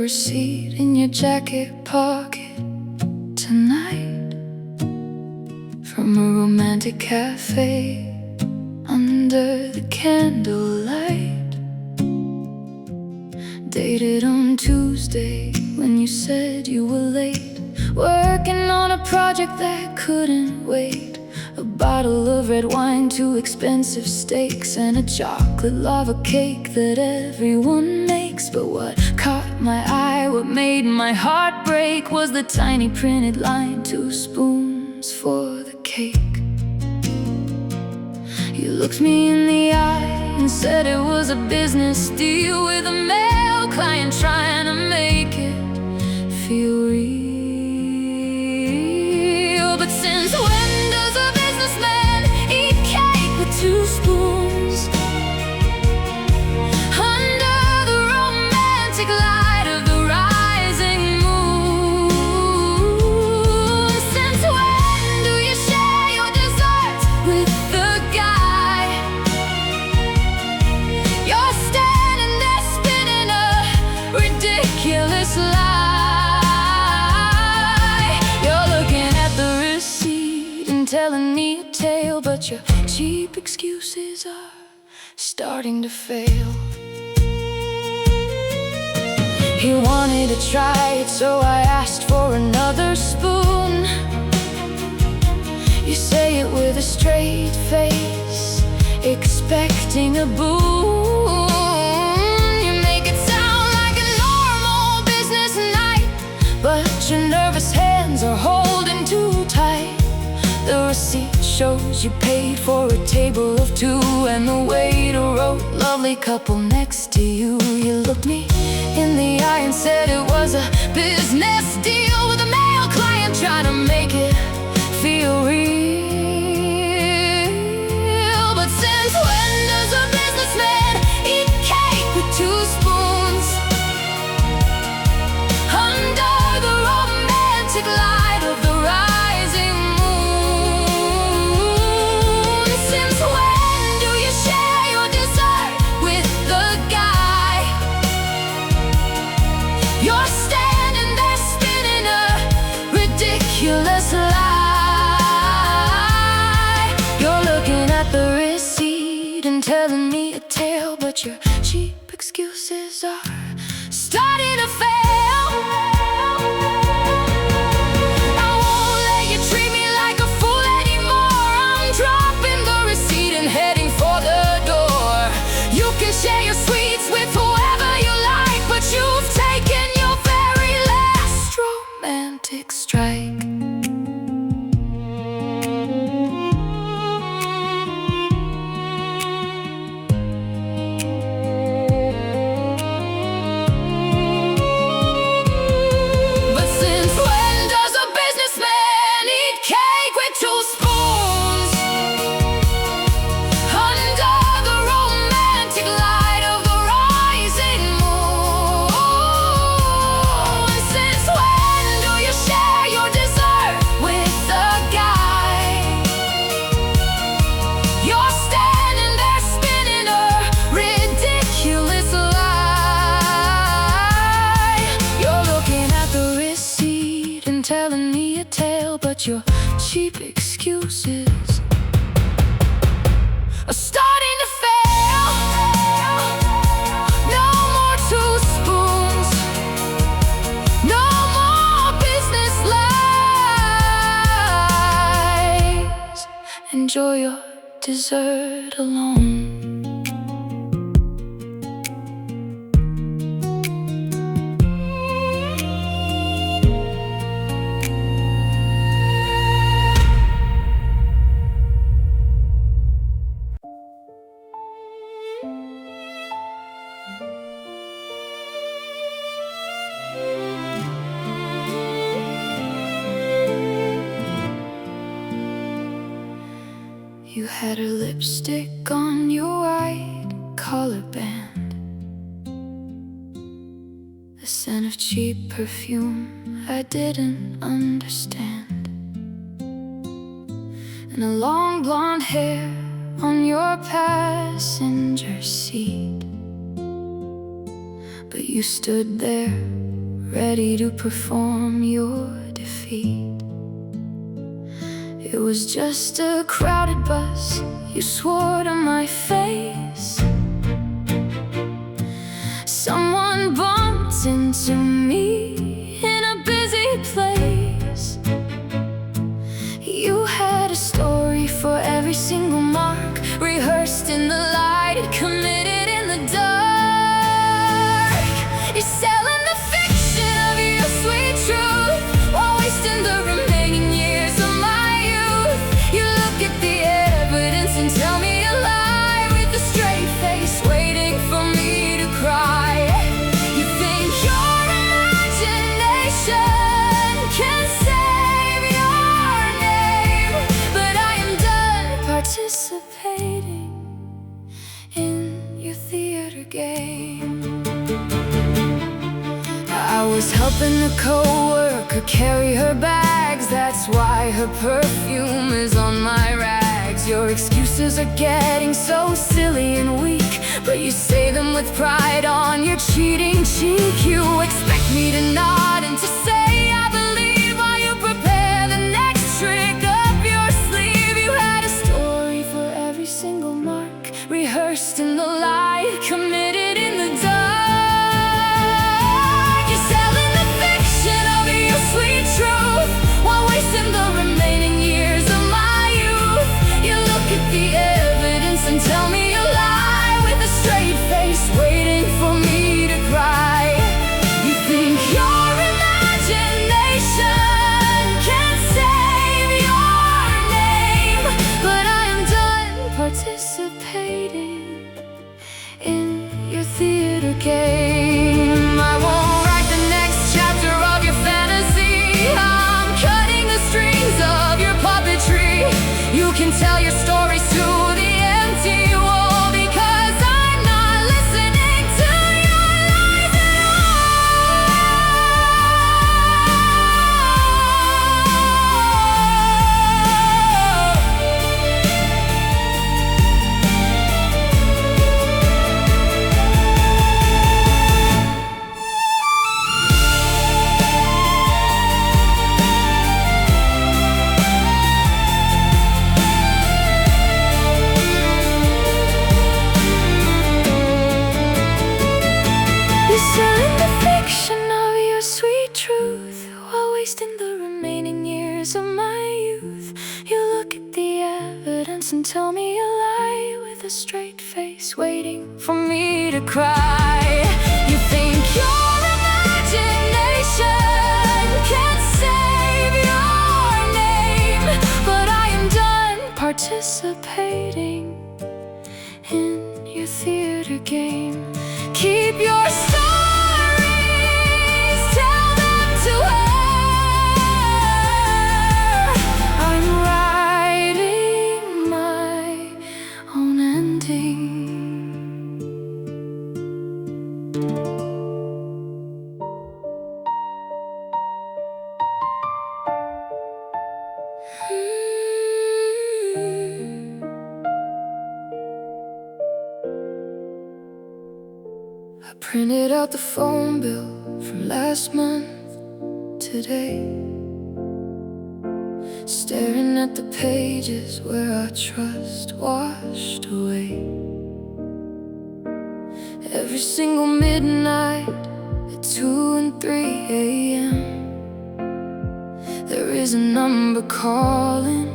receipt in your jacket pocket tonight, from a romantic cafe under the candlelight. Dated on Tuesday when you said you were late, working on a project that couldn't wait. A bottle of red wine, 2 expensive steaks, and a chocolate lava cake that everyone makes. But what caught my eye, what made my heart break, was the tiny printed line, 2 spoons for the cake. You looked me in the eye and said it was a business deal with a male client trying to make it feel real. But since when does a businessman eat cake with 2 spoons under the romantic light of the rising moon? Since when do you share your dessert with the guy you're standing there spinning a ridiculous lie? You're looking at the receipt and telling me a tale, but your cheap excuses are starting to fail. He wanted to try it, so I asked for another spoon. You say it with a straight face, expecting a boon. You make it sound like a normal business night, but your nervous hands are holding too tight. The receipt shows you paid for a table of 2, and the waiter wrote, "Lovely couple next to you." You looked me in the eye and said it was a business deal with a male client trying to make it feel real. But since when does a businessman eat cake with 2 spoons under the romantic light of the rising moon? Since when do you share your dessert with the guy you're standing there spinning a ridiculous lie? You're looking at the receipt and telling me a tale, but your cheap excuses are starting to fail. I won't let you treat me like a fool anymore. I'm dropping the receipt and heading for the door. You can share your sweets with whoever you like, but you've taken your very last romantic strike. But since when does a businessman eat cake with 2 spoons under the romantic light of the rising moon? Since when do you share your dessert with the guy you're standing there spinning a ridiculous lie? You're looking at the receipt and telling me a tale, but your cheap excuses are starting to fail. No more 2 spoons, no more business lies. Enjoy your dessert alone. You had her lipstick on your right collar band, the scent of cheap perfume I didn't understand, and a long blonde hair on your passenger seat. But you stood there ready to perform your defeat. It was just a crowded bus, you swore to my face. Someone bumped into me in a busy place. You had a story for every single mark, rehearsed in the light, committed in the dark. You're selling the fiction of your sweet truth, while wasting the remaining years of my youth. You look at the evidence and tell me a lie, with a straight face waiting for me to cry. You think your imagination can save your name, but I am done participating in your theater game. I was helping a co-worker carry her bags, that's why her perfume is on my rags. Your excuses are getting so silly and weak, but you say them with pride on your cheating cheek. You expect me to nod and to say I believe, while you prepare the next trick up your sleeve. You had a story for every single mark, rehearsed in the light, committed in the dark. You're selling the fiction of your sweet truth, while wasting the remaining years of my youth. You look at the evidence and tell me a lie, with a straight face waiting for me to cry. You think your imagination can save your name, but I am done participating in your theater game. I won't write the next chapter of your fantasy, I'm cutting the strings of your puppetry. You can tell your stories to the empty wall, because I'm not listening to your lies at You're selling the fiction of your sweet truth, while wasting the remaining years of my youth. You look at the evidence and tell me a lie, with a straight face waiting for me to cry. You think your imagination can save your name, but I am done participating in your theater game. Keep your stories, tell them to her. I'm writing my own ending. I printed out the phone bill from last month today, staring at the pages where our trust washed away. Every single midnight at 2 and 3 a.m. there is a number calling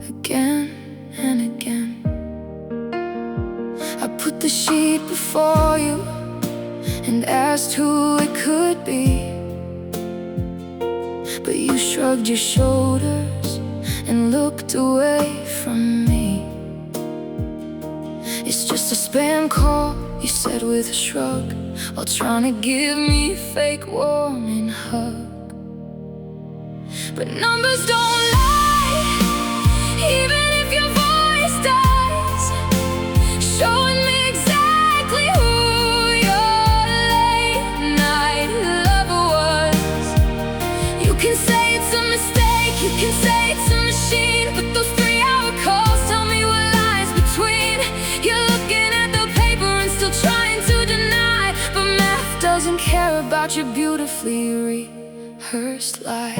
again and again. I put the sheet before you and asked who it could be, but you shrugged your shoulders and looked away from me. It's just a spam call, you said with a shrug, while trying to give me a fake warming hug. But numbers don't lie, even if your voice does, showing me exactly who your late night lover was. You can say it's a mistake, you can say it's a machine, but those 3-hour calls tell me what lies between. You're looking at the paper and still trying to deny, but math doesn't care about your beautifully rehearsed lie.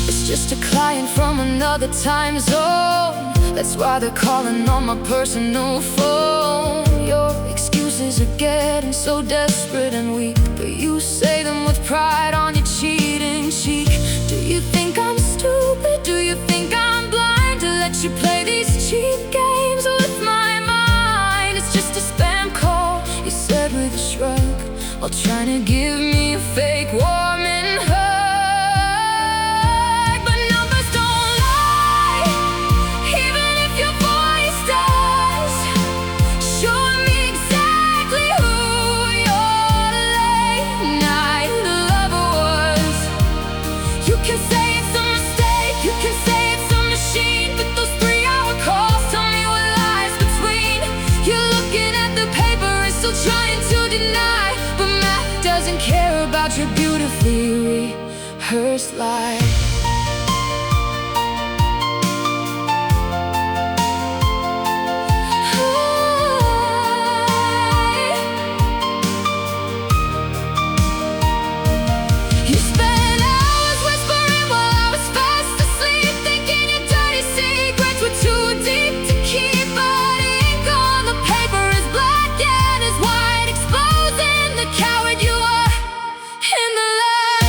It's just a client from another time zone. That's why they're calling on my personal phone. Your excuses are getting so desperate and weak, but you say them with pride on your cheating cheek. Do you think I'm stupid? Do you think I'm blind to let you play these cheap games with my mind? It's just a spam call, you said with a shrug, while trying to give me a fake warming hug. But numbers don't lie, even if your voice does, showing me exactly who your late night lover was. You can say it's a mistake, you can say it's a machine, but those 3-hour calls tell me what lies between. You're looking at the paper and still trying to deny, but math doesn't care about your beautifully rehearsed lie. You spent hours whispering while I was fast asleep, thinking your dirty secrets were too deep to keep. But ink on the paper is black and is white, exposing the coward you are in the light.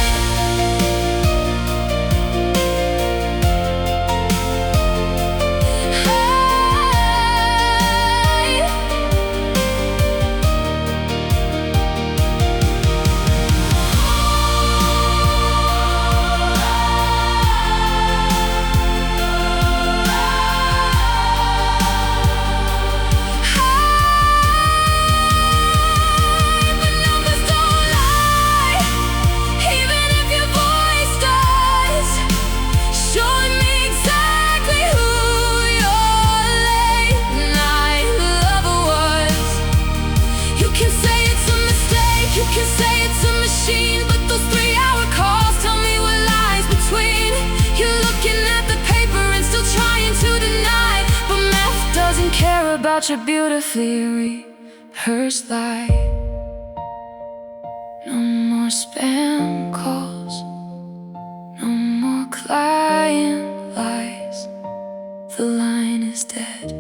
But numbers don't lie, even if your voice does, showing me exactly who your late night lover was. You can say it's a mistake, you can say it's a machine, but those 3-hour calls tell me what lies between. You're looking at the paper and still trying to deny, but math doesn't care about your beautifully rehearsed lie. No more spam calls, no more client lies. The line is dead.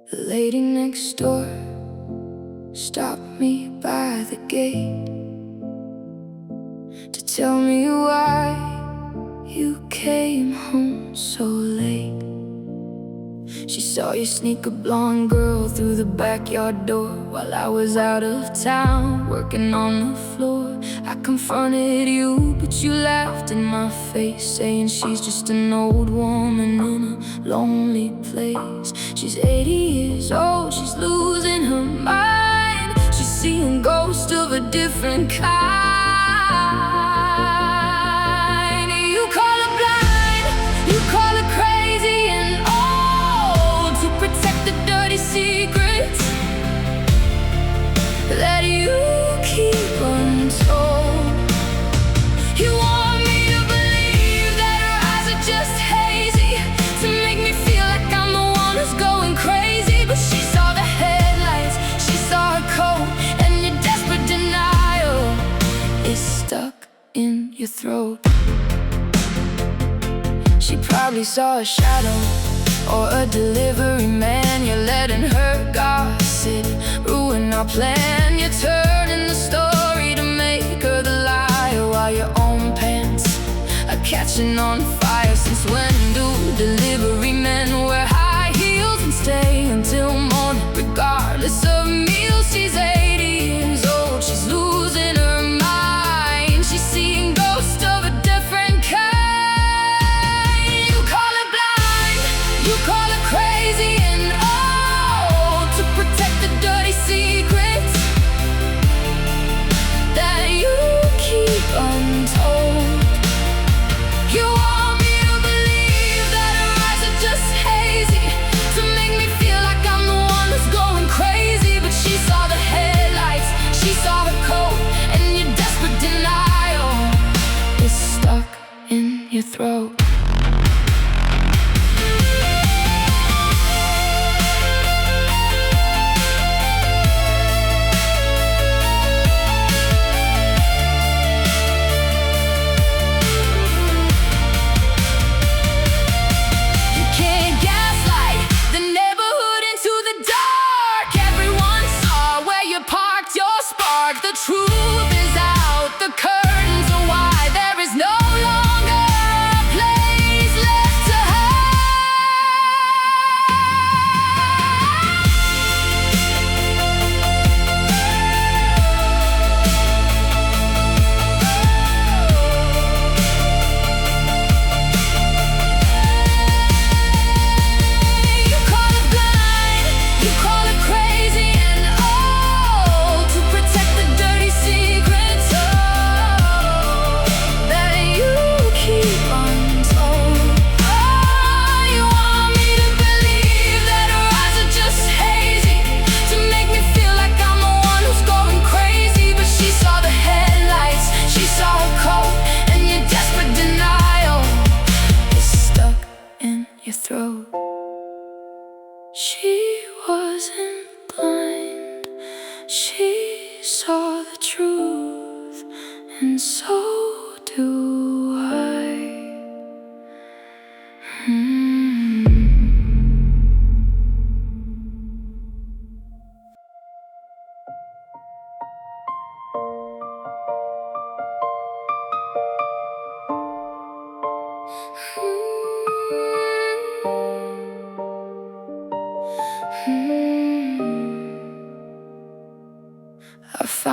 The lady next door stopped me by the gate to tell me why you came home so late. She saw you sneak a blonde girl through the backyard door while I was out of town working on the floor. I confronted you, but you laughed in my face, saying she's just an old woman in a lonely place. She's 80 years old, she's losing her mind. She's seeing ghosts of a different kind. You call her blind, you call her crazy and old, to protect the dirty secrets that you keep untold. You want me to believe that her eyes are just hazy, to make me feel like I'm the one who's going crazy. But she saw the headlights, she saw her coat, and your desperate denial is stuck in your throat. She probably saw a shadow or a delivery man. You're letting her gossip ruin our plan. You're turning the story to make her the liar, while your own pants are catching on fire. Since when do delivery men wear high heels and stay until morning, regardless of meals? She's 80 years old, she's losing her mind. She's seeing ghosts of a different kind. You call her blind, you call her crazy and old, to protect the dirty secrets that you keep untold. You want me to believe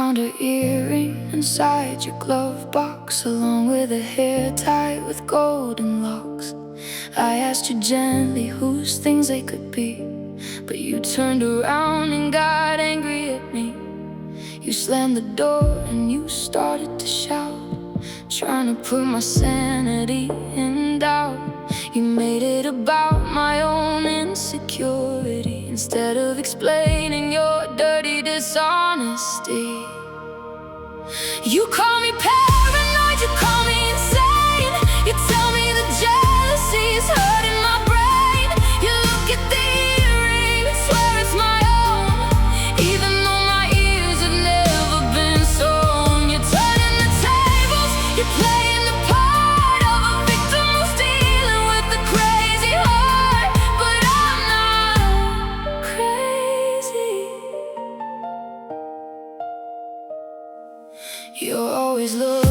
found her earring inside your glove box, along with a hair tied with golden locks. I asked you gently whose things they could be, but you turned around and got angry at me. You slammed the door and you started to shout, trying to put my sanity in doubt. You made it about my own insecurity instead of explaining your dirty dishonesty. You call me paranoid, you call me insane. You tell me the jealousy's hurting my brain. You look at the earring and swear it's my own, even though my ears have never been sewn. You're turning the tables, you're playing the part of a victim who's dealing with a crazy heart. But I'm not crazy. You're always looking